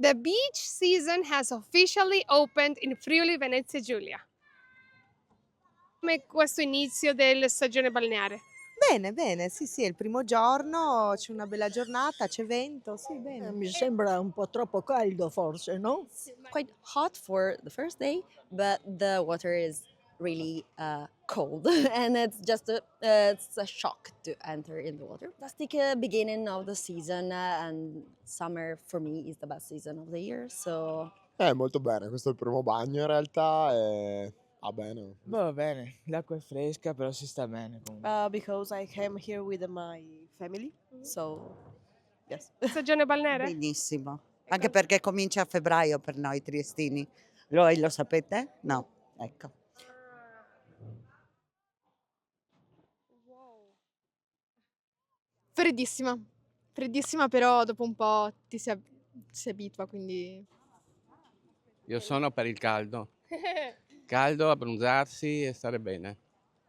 The beach season has officially opened in Friuli Venezia Giulia. Come questo inizio della stagione balneare? Bene, bene, sì, sì, è il primo giorno, c'è una bella giornata, c'è vento, sì, bene. Mi sembra un po' troppo caldo forse, no? Quite hot for the first day, but the water is really cold, and it's a shock to enter in the water. Fantastic beginning of the season, and summer for me is the best season of the year. So Molto bene, questo è il primo bagno in realtà e va bene. Boh, va bene, l'acqua è fresca, però si sta bene comunque. Because I came here with my family, so yes. Stagione balneare? Benissimo, anche perché comincia a febbraio per noi triestini. Voi lo sapete? No, ecco. Freddissima, freddissima però dopo un po' si abitua, quindi Io sono per il caldo. Caldo, abbronzarsi e stare bene.